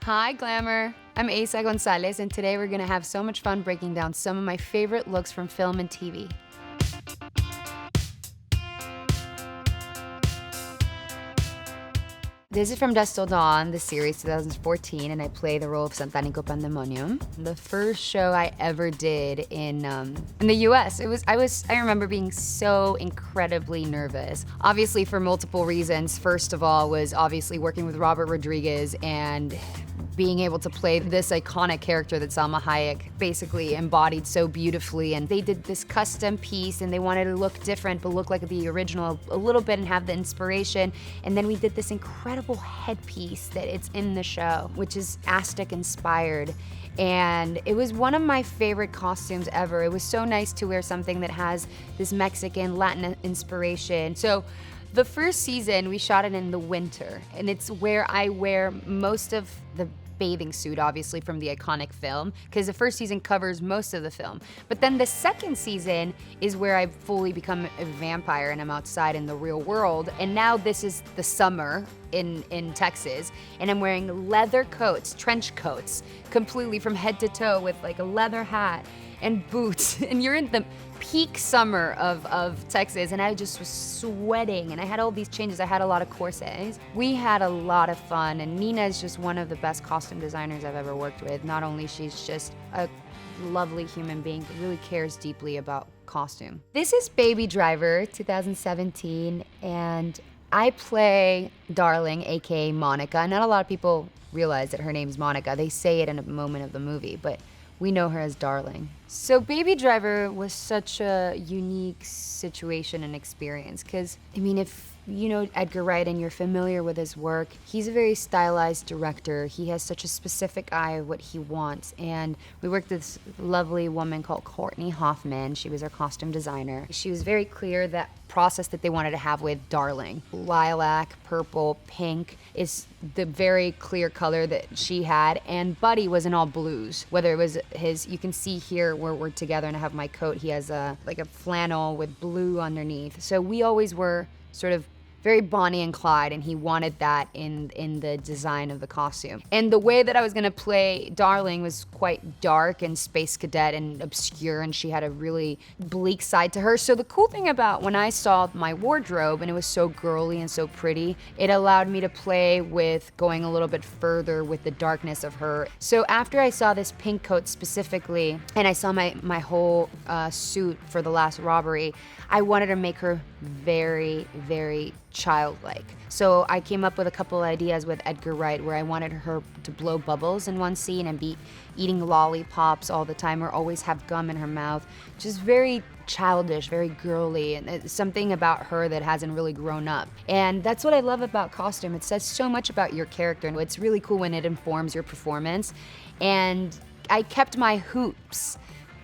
Hi, Glamour. I'm Eiza González, and today we're gonna have so much fun breaking down some of my favorite looks from film and TV. This is From Dusk Till Dawn, the series 2014, and I play the role of Satanico Pandemonium. The first show I ever did in the US. I remember being so incredibly nervous. Obviously for multiple reasons. First of all was obviously working with Robert Rodriguez and being able to play this iconic character that Salma Hayek basically embodied so beautifully. And they did this custom piece and they wanted to look different but look like the original a little bit and have the inspiration. And then we did this incredible headpiece that it's in the show, which is Aztec inspired. And it was one of my favorite costumes ever. It was so nice to wear something that has this Mexican, Latin inspiration. So the first season, we shot it in the winter, and it's where I wear most of the bathing suit, obviously, from the iconic film, because the first season covers most of the film. But then the second season is where I fully become a vampire and I'm outside in the real world. And now this is the summer in Texas, and I'm wearing leather coats, trench coats, completely from head to toe with like a leather hat and boots. And you're in the peak summer of Texas, and I just was sweating, and I had all these changes. I had a lot of corsets. We had a lot of fun, and Nina is just one of the best costume designers I've ever worked with. Not only she's just a lovely human being, but really cares deeply about costume. This is Baby Driver 2017, and I play Darling, aka Monica. Not a lot of people realize that her name's Monica. They say it in a moment of the movie, but we know her as Darling. So Baby Driver was such a unique situation and experience because, I mean, if you know Edgar Wright and you're familiar with his work, he's a very stylized director. He has such a specific eye of what he wants. And we worked with this lovely woman called Courtney Hoffman. She was our costume designer. She was very clear that process that they wanted to have with Darling. Lilac, purple, pink is the very clear color that she had, and Buddy was in all blues. Whether it was his, you can see here where we're together and I have my coat, he has like a flannel with blue underneath. So we always were sort of very Bonnie and Clyde, and he wanted that in the design of the costume. And the way that I was gonna play Darling was quite dark and space cadet and obscure, and she had a really bleak side to her. So the cool thing about when I saw my wardrobe, and it was so girly and so pretty, it allowed me to play with going a little bit further with the darkness of her. So after I saw this pink coat specifically, and I saw my whole suit for the last robbery, I wanted to make her very, very childlike. So I came up with a couple ideas with Edgar Wright where I wanted her to blow bubbles in one scene and be eating lollipops all the time or always have gum in her mouth. Just very childish, very girly, and it's something about her that hasn't really grown up. And that's what I love about costume. It says so much about your character, and it's really cool when it informs your performance. And I kept my hoops.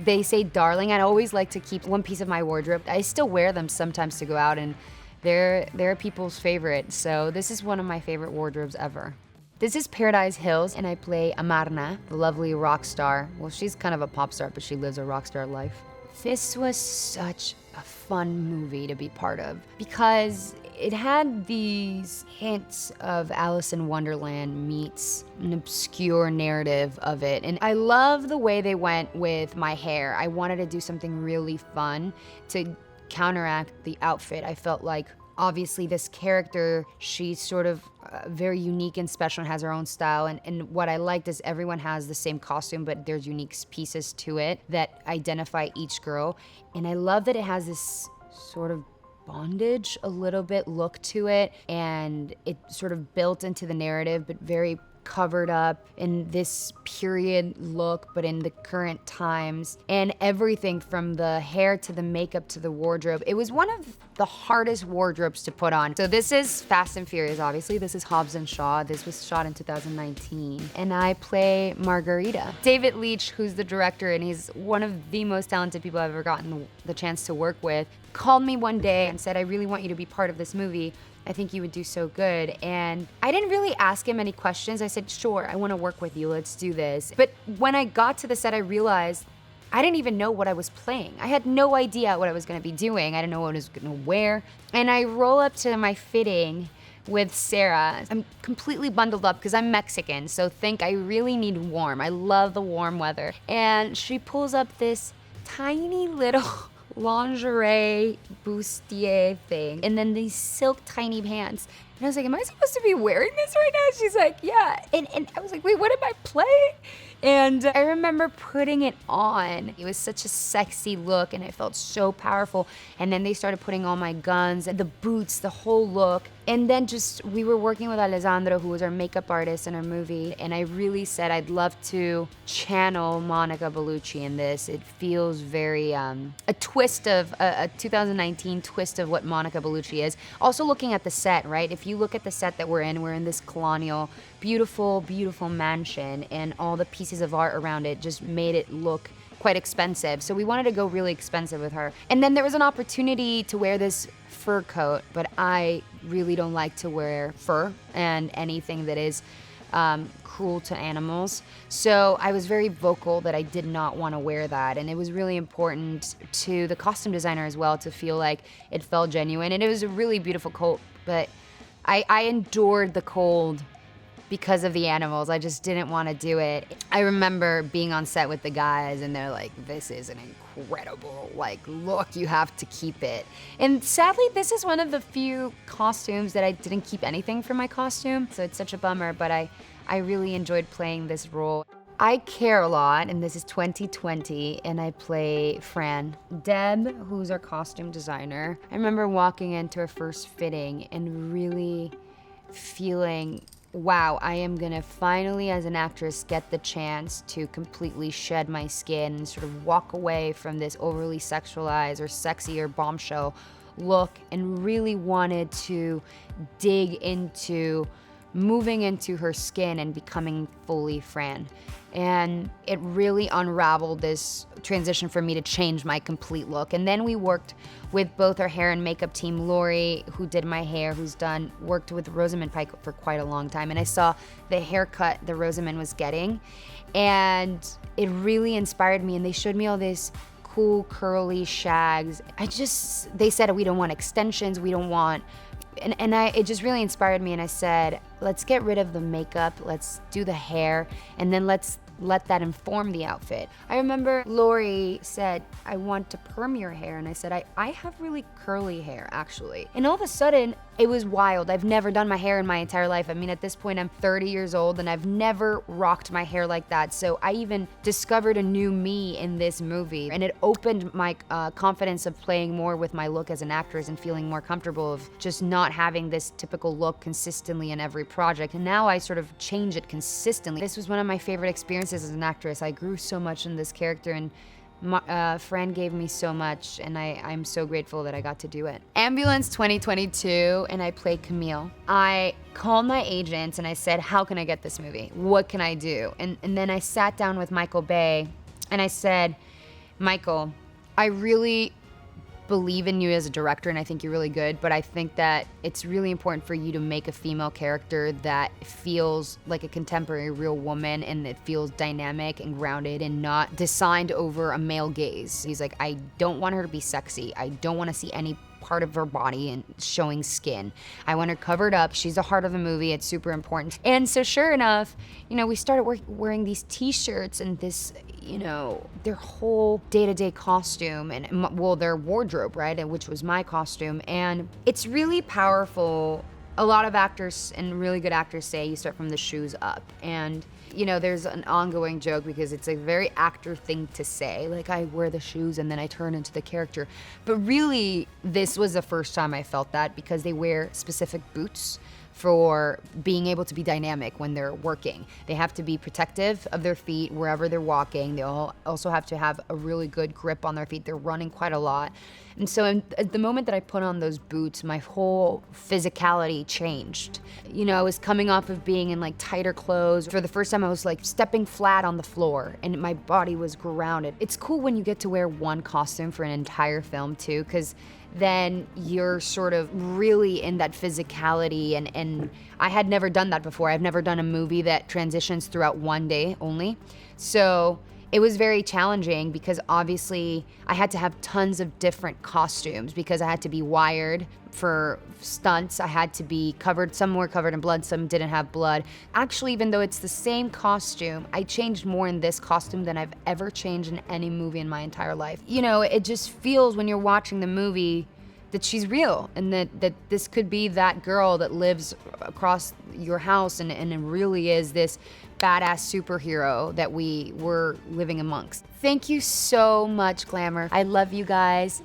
They say Darling. I always like to keep one piece of my wardrobe. I still wear them sometimes to go out, and they're people's favorite. So this is one of my favorite wardrobes ever. This is Paradise Hills, and I play Amarna, the lovely rock star. Well, she's kind of a pop star, but she lives a rock star life. This was such a fun movie to be part of because it had these hints of Alice in Wonderland meets an obscure narrative of it. And I love the way they went with my hair. I wanted to do something really fun to counteract the outfit. I felt like obviously this character, she's sort of very unique and special and has her own style. And what I liked is everyone has the same costume, but there's unique pieces to it that identify each girl. And I love that it has this sort of bondage, a little bit look to it, and it sort of built into the narrative, but very covered up in this period look, but in the current times, and everything from the hair to the makeup to the wardrobe. It was one of the hardest wardrobes to put on. So this is Fast and Furious, obviously. This is Hobbs Shaw. This was shot in 2019. And I play Margarita. David Leitch, who's the director, and he's one of the most talented people I've ever gotten the chance to work with, called me one day and said, I really want you to be part of this movie. I think you would do so good. And I didn't really ask him any questions. I said, sure, I want to work with you. Let's do this. But when I got to the set, I realized I didn't even know what I was playing. I had no idea what I was going to be doing. I didn't know what I was going to wear. And I roll up to my fitting with Sarah. I'm completely bundled up because I'm Mexican, so think I really need warm. I love the warm weather. And she pulls up this tiny little lingerie bustier thing, and then these silk tiny pants. And I was like, am I supposed to be wearing this right now? She's like, yeah. And I was like, wait, what am I playing? And I remember putting it on. It was such a sexy look and it felt so powerful. And then they started putting all my guns and the boots, the whole look. And then we were working with Alessandro, who was our makeup artist in our movie. And I really said, I'd love to channel Monica Bellucci in this. It feels very, a 2019 twist of what Monica Bellucci is. Also looking at the set, right? If you look at the set that we're in this colonial, beautiful, beautiful mansion, and all the pieces of art around it just made it look quite expensive. So we wanted to go really expensive with her. And then there was an opportunity to wear this fur coat, but I really don't like to wear fur and anything that is cruel to animals. So I was very vocal that I did not want to wear that. And it was really important to the costume designer as well to feel like it felt genuine. And it was a really beautiful coat, but I endured the cold because of the animals. I just didn't want to do it. I remember being on set with the guys and they're like, this is an incredible, look, you have to keep it. And sadly, this is one of the few costumes that I didn't keep anything from my costume. So it's such a bummer, but I really enjoyed playing this role. I care a lot, and this is 2020, and I play Fran. Deb, who's our costume designer, I remember walking into her first fitting and really feeling, wow, I am gonna finally, as an actress, get the chance to completely shed my skin and sort of walk away from this overly sexualized or sexy or bombshell look, and really wanted to dig into moving into her skin and becoming fully Fran. And it really unraveled this transition for me to change my complete look. And then we worked with both our hair and makeup team, Lori, who did my hair, worked with Rosamund Pike for quite a long time. And I saw the haircut that Rosamund was getting, and it really inspired me. And they showed me all this cool curly shags. They said, we don't want extensions, we don't want, it just really inspired me, and I said, let's get rid of the makeup, let's do the hair, and then let's let that inform the outfit. I remember Lori said, I want to perm your hair, and I said, I have really curly hair, actually. And all of a sudden, it was wild. I've never done my hair in my entire life. I mean, at this point, I'm 30 years old, and I've never rocked my hair like that. So I even discovered a new me in this movie, and it opened my confidence of playing more with my look as an actress and feeling more comfortable of just not having this typical look consistently in every project. And now I sort of change it consistently. This was one of my favorite experiences as an actress. I grew so much in this character, and Fran gave me so much, and I'm so grateful that I got to do it. Ambulance 2022, and I played Camille. I called my agents and I said, how can I get this movie? What can I do? And then I sat down with Michael Bay and I said, Michael, I really believe in you as a director, and I think you're really good, but I think that it's really important for you to make a female character that feels like a contemporary real woman, and it feels dynamic and grounded and not designed over a male gaze. He's like, I don't want her to be sexy. I don't want to see any part of her body and showing skin. I want her covered up. She's the heart of the movie. It's super important. And so sure enough, we started wearing these t-shirts and this, their whole day-to-day costume and, their wardrobe, right? Which was my costume. And it's really powerful. A lot of actors and really good actors say you start from the shoes up. And there's an ongoing joke because it's a very actor thing to say, like I wear the shoes and then I turn into the character. But really, this was the first time I felt that, because they wear specific boots for being able to be dynamic when they're working. They have to be protective of their feet wherever they're walking. They also have to have a really good grip on their feet. They're running quite a lot. And so at the moment that I put on those boots, my whole physicality changed. I was coming off of being in tighter clothes. For the first time, I was stepping flat on the floor and my body was grounded. It's cool when you get to wear one costume for an entire film too, because then you're sort of really in that physicality, and I had never done that before. I've never done a movie that transitions throughout one day only. So It was very challenging because obviously I had to have tons of different costumes because I had to be wired for stunts. I had to be covered, some were covered in blood, some didn't have blood. Actually, even though it's the same costume, I changed more in this costume than I've ever changed in any movie in my entire life. You know, it just feels when you're watching the movie that she's real and that this could be that girl that lives across your house and it really is this badass superhero that we were living amongst. Thank you so much, Glamour. I love you guys.